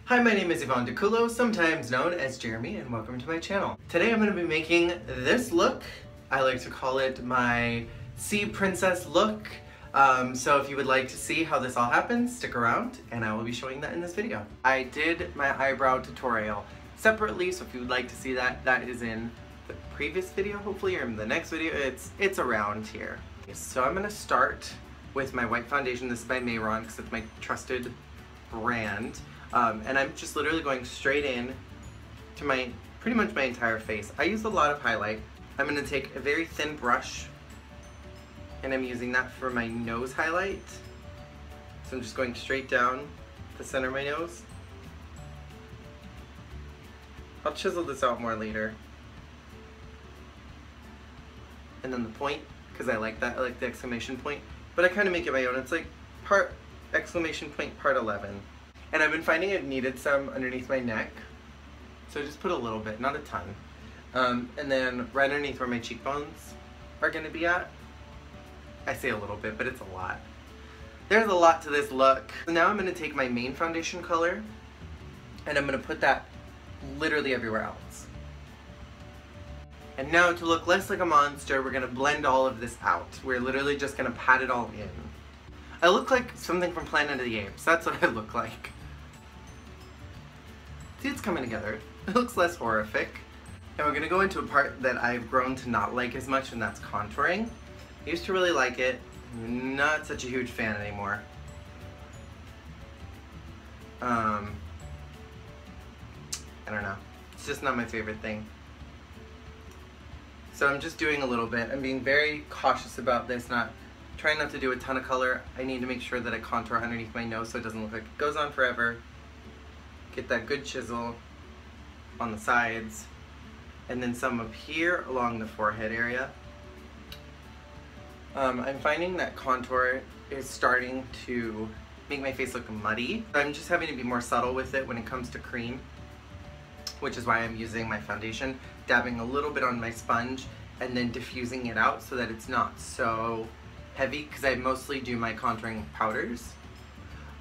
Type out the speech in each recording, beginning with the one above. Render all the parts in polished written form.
Hi, my name is Yvonne DeCulo, sometimes known as Jeremy, and welcome to my channel. Today I'm going to be making this look. I like to call it my sea princess look. So if you would like to see how this all happens, stick around and I will be showing that in this video. I did my eyebrow tutorial separately, so if you would like to see that, that is in the previous video hopefully, or in the next video. It's around here. So I'm going to start with my white foundation. This is by Mermaid because it's my trusted brand. And I'm just literally going straight in to pretty much my entire face. I use a lot of highlight. I'm going to take a very thin brush and I'm using that for my nose highlight. So I'm just going straight down the center of my nose. I'll chisel this out more later. And then the point, because I like that, I like the exclamation point. But I kind of make it my own. It's like part exclamation point, part 11. And I've been finding it needed some underneath my neck. So just put a little bit, not a ton. And then right underneath where my cheekbones are going to be at. I say a little bit, but it's a lot. There's a lot to this look. So now I'm going to take my main foundation color and I'm going to put that literally everywhere else. And now to look less like a monster, we're going to blend all of this out. We're literally just going to pat it all in. I look like something from Planet of the Apes. That's what I look like. See, it's coming together. It looks less horrific. And we're going to go into a part that I've grown to not like as much, and that's contouring. I used to really like it. I'm not such a huge fan anymore. I don't know. It's just not my favorite thing. So I'm just doing a little bit. I'm being very cautious about this, trying not to do a ton of color. I need to make sure that I contour underneath my nose so it doesn't look like it goes on forever. Get that good chisel on the sides. And then some up here along the forehead area. I'm finding that contour is starting to make my face look muddy. I'm just having to be more subtle with it when it comes to cream, which is why I'm using my foundation, dabbing a little bit on my sponge and then diffusing it out so that it's not so heavy, because I mostly do my contouring powders.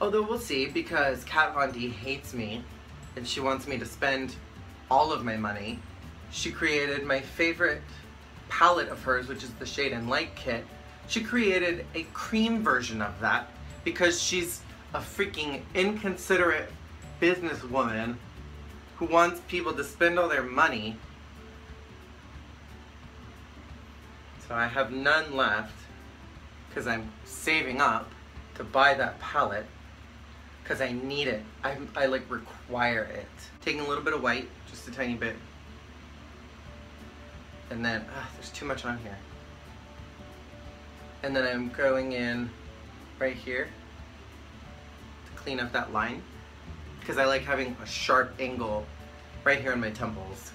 Although we'll see, because Kat Von D hates me and she wants me to spend all of my money. She created my favorite palette of hers, which is the Shade and Light kit. She created a cream version of that because she's a freaking inconsiderate businesswoman who wants people to spend all their money. So I have none left, because I'm saving up to buy that palette because I need it. I like require it. Taking a little bit of white, just a tiny bit. And then, there's too much on here. And then I'm going in right here to clean up that line, because I like having a sharp angle right here on my temples.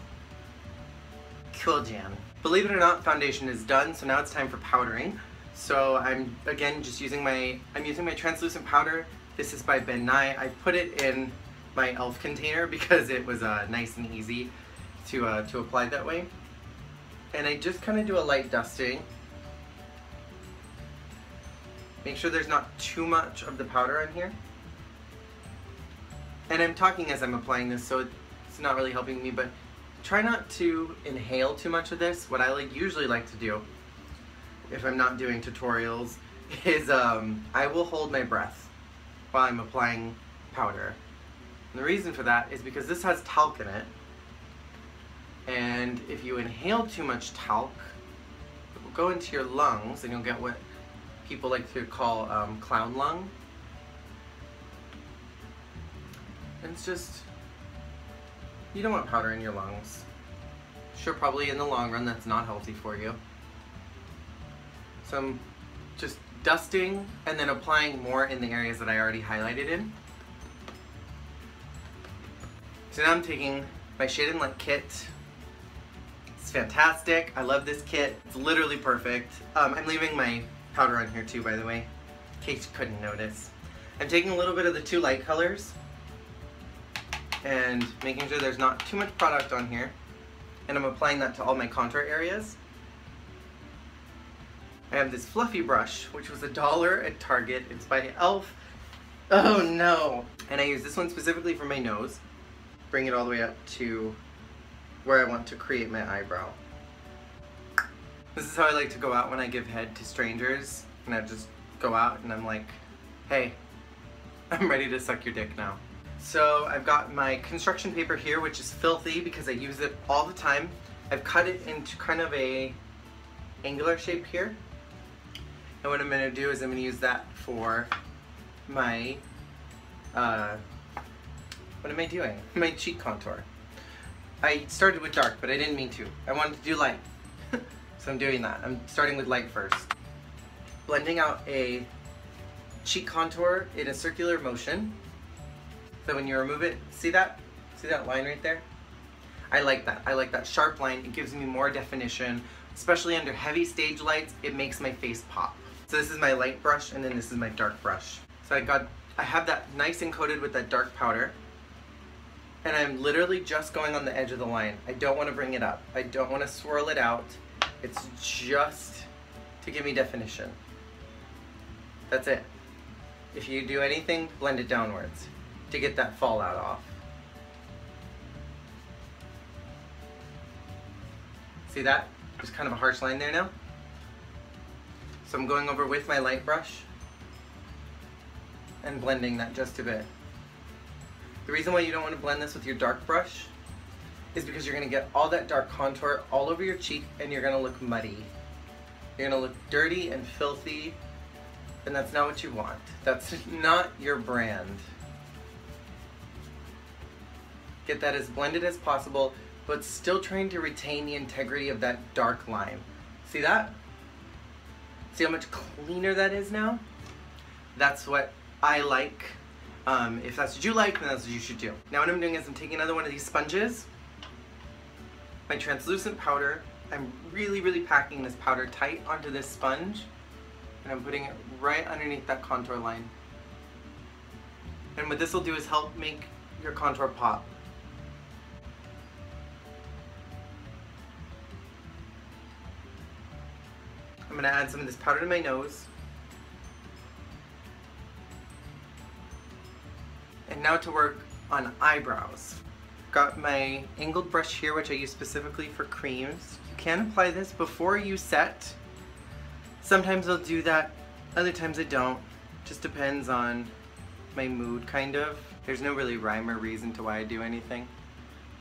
Cool jam. Believe it or not, foundation is done, so now it's time for powdering. So I'm again just using I'm using my translucent powder. This is by Ben Nye. I put it in my e.l.f. container because it was nice and easy to apply that way. And I just kind of do a light dusting. Make sure there's not too much of the powder on here. And I'm talking as I'm applying this, so it's not really helping me, but try not to inhale too much of this. What I usually like to do, if I'm not doing tutorials, is I will hold my breath while I'm applying powder. And the reason for that is because this has talc in it, and if you inhale too much talc, it will go into your lungs and you'll get what people like to call clown lung. And it's just, you don't want powder in your lungs. Sure, probably in the long run that's not healthy for you. So I'm just dusting and then applying more in the areas that I already highlighted in. So now I'm taking my Shade and Light kit. It's fantastic. I love this kit. It's literally perfect. I'm leaving my powder on here too, by the way, in case you couldn't notice. I'm taking a little bit of the two light colors and making sure there's not too much product on here. And I'm applying that to all my contour areas. I have this fluffy brush, which was $1 at Target. It's by e.l.f. Oh no! And I use this one specifically for my nose. Bring it all the way up to where I want to create my eyebrow. This is how I like to go out when I give head to strangers. And I just go out and I'm like, hey, I'm ready to suck your dick now. So I've got my construction paper here, which is filthy because I use it all the time. I've cut it into kind of a angular shape here. And what I'm going to do is I'm going to use that for my, what am I doing? My cheek contour. I started with dark, but I didn't mean to. I wanted to do light. So I'm doing that. I'm starting with light first. Blending out a cheek contour in a circular motion. So when you remove it, see that? See that line right there? I like that. I like that sharp line. It gives me more definition, especially under heavy stage lights. It makes my face pop. So this is my light brush, and then this is my dark brush. So I have that nice and coated with that dark powder, and I'm literally just going on the edge of the line. I don't want to bring it up. I don't want to swirl it out. It's just to give me definition. That's it. If you do anything, blend it downwards to get that fallout off. See that? There's kind of a harsh line there now. So I'm going over with my light brush and blending that just a bit. The reason why you don't want to blend this with your dark brush is because you're going to get all that dark contour all over your cheek and you're going to look muddy. You're going to look dirty and filthy, and that's not what you want. That's not your brand. Get that as blended as possible, but still trying to retain the integrity of that dark line. See that? See how much cleaner that is now? That's what I like. If that's what you like, then that's what you should do. Now what I'm doing is I'm taking another one of these sponges, my translucent powder. I'm really packing this powder tight onto this sponge, and I'm putting it right underneath that contour line. And what this will do is help make your contour pop. I'm going to add some of this powder to my nose. And now to work on eyebrows. Got my angled brush here, which I use specifically for creams. You can apply this before you set. Sometimes I'll do that, other times I don't. Just depends on my mood, kind of. There's no really rhyme or reason to why I do anything.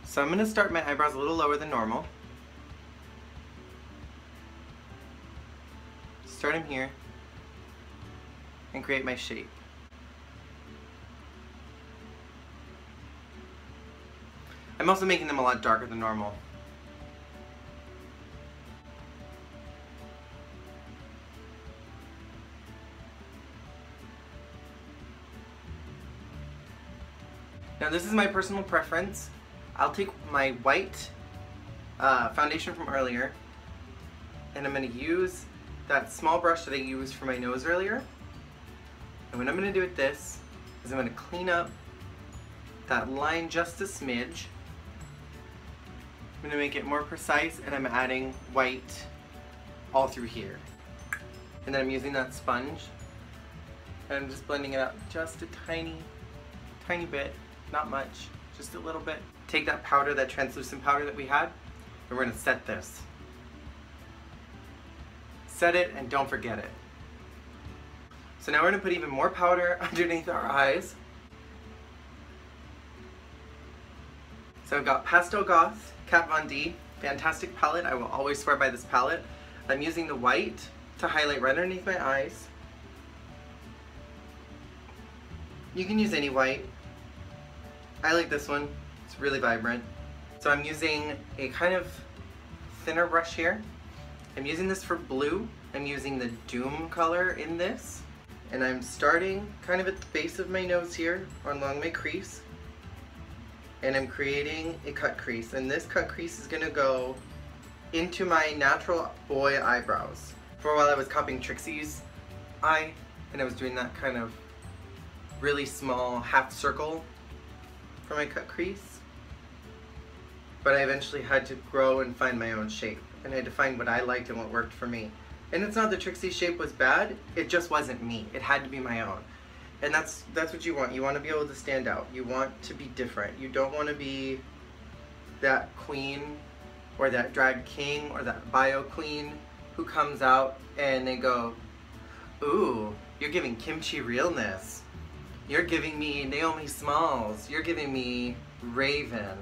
So I'm going to start my eyebrows a little lower than normal. Start them here and create my shape. I'm also making them a lot darker than normal. Now this is my personal preference. I'll take my white foundation from earlier, and I'm going to use that small brush that I used for my nose earlier. And what I'm going to do with this is I'm going to clean up that line just a smidge. I'm going to make it more precise, and I'm adding white all through here. And then I'm using that sponge, and I'm just blending it up just a tiny bit, not much, just a little bit. Take that powder, that translucent powder that we had, and we're going to set this. Set it and don't forget it. So now we're going to put even more powder underneath our eyes. So I've got Pastel Goth, Kat Von D, fantastic palette. I will always swear by this palette. I'm using the white to highlight right underneath my eyes. You can use any white. I like this one. It's really vibrant. So I'm using a kind of thinner brush here. I'm using this for blue. I'm using the Doom color in this. And I'm starting kind of at the base of my nose here, along my crease. And I'm creating a cut crease. And this cut crease is going to go into my natural boy eyebrows. For a while I was copying Trixie's eye, and I was doing that kind of really small half circle for my cut crease. But I eventually had to grow and find my own shape. And I had to find what I liked and what worked for me. And it's not that Trixie's shape was bad, it just wasn't me. It had to be my own. And that's what you want. You want to be able to stand out. You want to be different. You don't want to be that queen or that drag king or that bio queen who comes out and they go, ooh, you're giving kimchi realness. You're giving me Naomi Smalls. You're giving me Raven.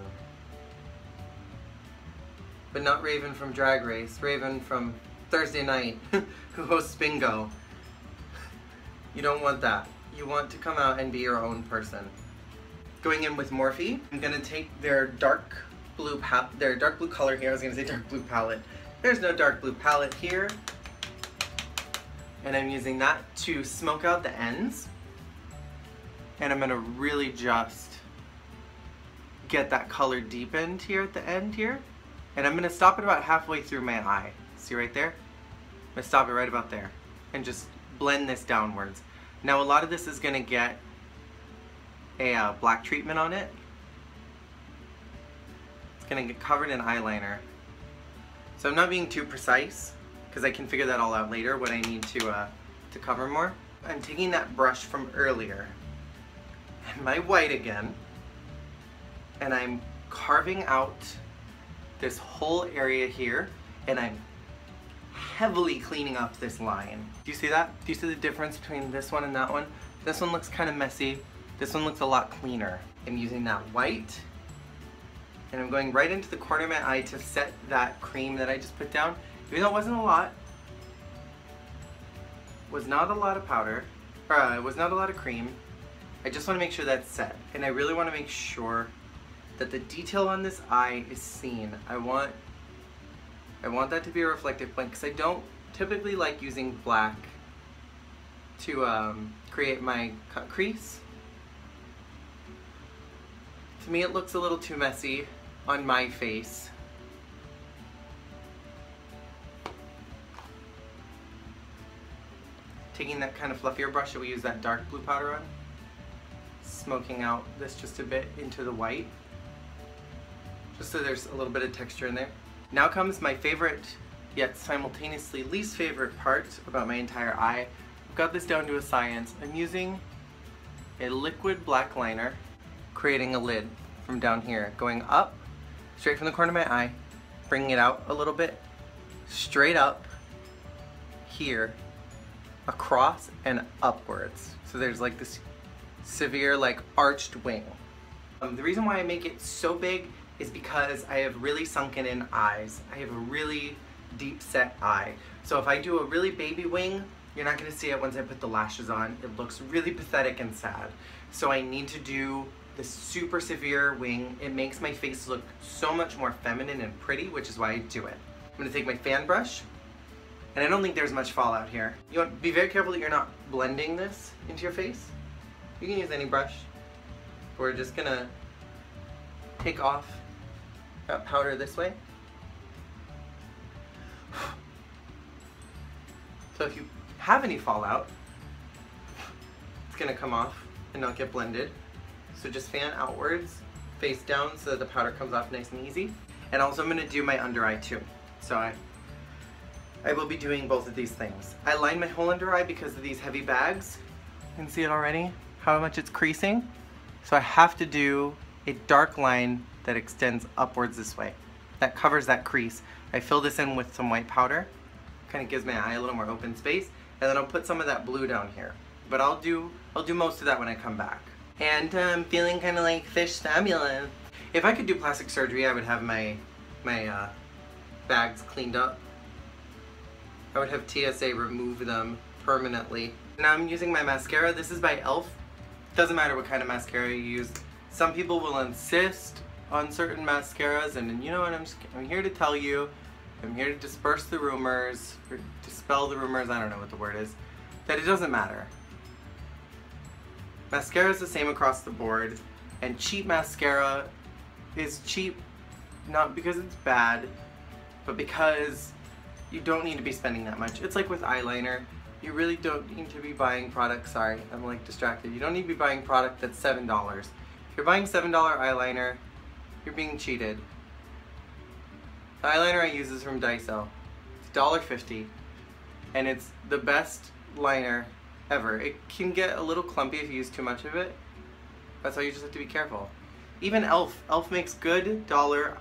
But not Raven from Drag Race. Raven from Thursday Night who hosts Bingo. You don't want that. You want to come out and be your own person. Going in with Morphe, I'm gonna take their dark blue color here. I was gonna say dark blue palette. There's no dark blue palette here. And I'm using that to smoke out the ends. And I'm gonna really just get that color deepened here at the end here. And I'm gonna stop it about halfway through my eye. See right there? I'm gonna stop it right about there. And just blend this downwards. Now a lot of this is gonna get a black treatment on it. It's gonna get covered in eyeliner. So I'm not being too precise because I can figure that all out later when I need to cover more. I'm taking that brush from earlier and my white again, and I'm carving out this whole area here, and I'm heavily cleaning up this line. Do you see that? Do you see the difference between this one and that one? This one looks kind of messy. This one looks a lot cleaner. I'm using that white, and I'm going right into the corner of my eye to set that cream that I just put down. Even though it wasn't a lot, was not a lot of powder, or it was not a lot of cream. I just want to make sure that's set, and I really want to make sure that the detail on this eye is seen. I want that to be a reflective point because I don't typically like using black to create my cut crease. To me it looks a little too messy on my face. Taking that kind of fluffier brush that we use that dark blue powder on, smoking out this just a bit into the white, just so there's a little bit of texture in there. Now comes my favorite, yet simultaneously least favorite part about my entire eye. I've got this down to a science. I'm using a liquid black liner, creating a lid from down here, going up, straight from the corner of my eye, bringing it out a little bit, straight up here, across and upwards. So there's like this severe like arched wing. The reason why I make it so big is because I have really sunken in eyes. I have a really deep set eye. So if I do a really baby wing, you're not gonna see it once I put the lashes on. It looks really pathetic and sad. So I need to do the super severe wing. It makes my face look so much more feminine and pretty, which is why I do it. I'm gonna take my fan brush, and I don't think there's much fallout here. You want to be very careful that you're not blending this into your face. You can use any brush. We're just gonna take off that powder this way. So if you have any fallout, it's gonna come off and not get blended. So just fan outwards, face down, so that the powder comes off nice and easy. And also I'm gonna do my under eye too. So I will be doing both of these things. I line my whole under eye because of these heavy bags. You can see it already, how much it's creasing. So I have to do a dark line that extends upwards this way. That covers that crease. I fill this in with some white powder. Kind of gives my eye a little more open space. And then I'll put some of that blue down here. But I'll do most of that when I come back. And I'm feeling kind of like fish stimulus. If I could do plastic surgery, I would have my bags cleaned up. I would have TSA remove them permanently. Now I'm using my mascara. This is by e.l.f. Doesn't matter what kind of mascara you use. Some people will insist on certain mascaras, and you know what, I'm here to tell you, I'm here to disperse the rumors, or dispel the rumors, I don't know what the word is, that it doesn't matter. Mascara is the same across the board, and cheap mascara is cheap not because it's bad, but because you don't need to be spending that much. It's like with eyeliner. You really don't need to be buying product, sorry, I'm like distracted. You don't need to be buying product that's $7. If you're buying $7 eyeliner, you're being cheated. The eyeliner I use is from Daiso. It's $1.50, and it's the best liner ever. It can get a little clumpy if you use too much of it. That's why you just have to be careful. Even e.l.f. makes good dollar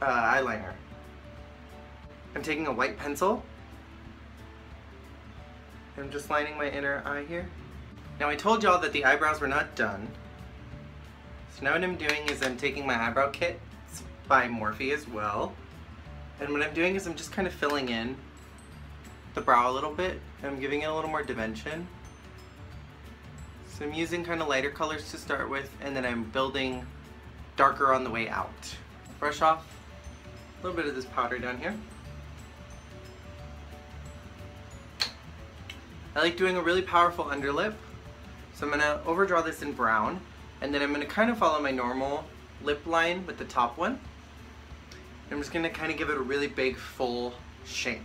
eyeliner. I'm taking a white pencil. I'm just lining my inner eye here. Now I told y'all that the eyebrows were not done. So now what I'm doing is I'm taking my eyebrow kit by Morphe as well. And what I'm doing is I'm just kind of filling in the brow a little bit. And I'm giving it a little more dimension. So I'm using kind of lighter colors to start with, and then I'm building darker on the way out. Brush off a little bit of this powder down here. I like doing a really powerful underlip. So I'm gonna overdraw this in brown, and then I'm gonna kind of follow my normal lip line with the top one. I'm just gonna kind of give it a really big, full shape.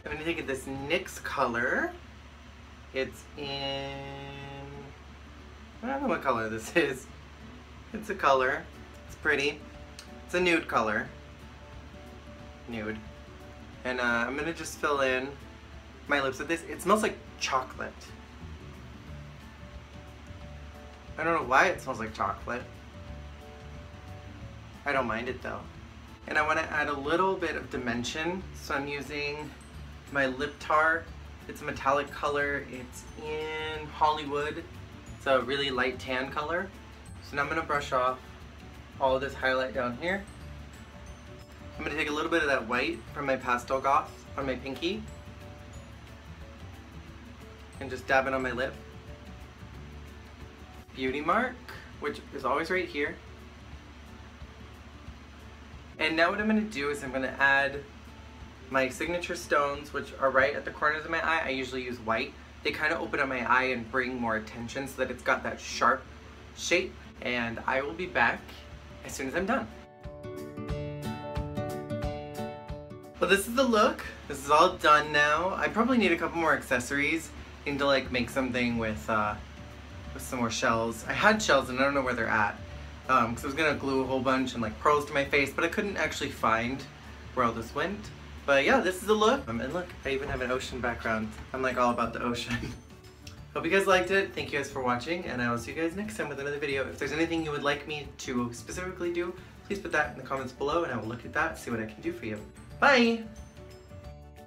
I'm gonna take this NYX color. It's in, I don't know what color this is. It's a color. It's pretty. It's a nude color. Nude. And I'm gonna just fill in my lips with this. It smells like chocolate. I don't know why it smells like chocolate. I don't mind it though. And I want to add a little bit of dimension, so I'm using my lip tar. It's a metallic color. It's in Hollywood. It's a really light tan color. So now I'm going to brush off all of this highlight down here. I'm going to take a little bit of that white from my pastel goth on my pinky and just dab it on my lip. Beauty mark, which is always right here. And now what I'm going to do is I'm going to add my signature stones, which are right at the corners of my eye. I usually use white. They kind of open up my eye and bring more attention so that it's got that sharp shape. And I will be back as soon as I'm done. Well, this is the look. This is all done now. I probably need a couple more accessories. I need to like make something with some more shells. I had shells and I don't know where they're at. Because I was going to glue a whole bunch and like pearls to my face, but I couldn't actually find where all this went. But yeah, this is the look. And look, I even have an ocean background. I'm like all about the ocean. Hope you guys liked it. Thank you guys for watching, and I will see you guys next time with another video. If there's anything you would like me to specifically do, please put that in the comments below and I will look at that, see what I can do for you. Bye!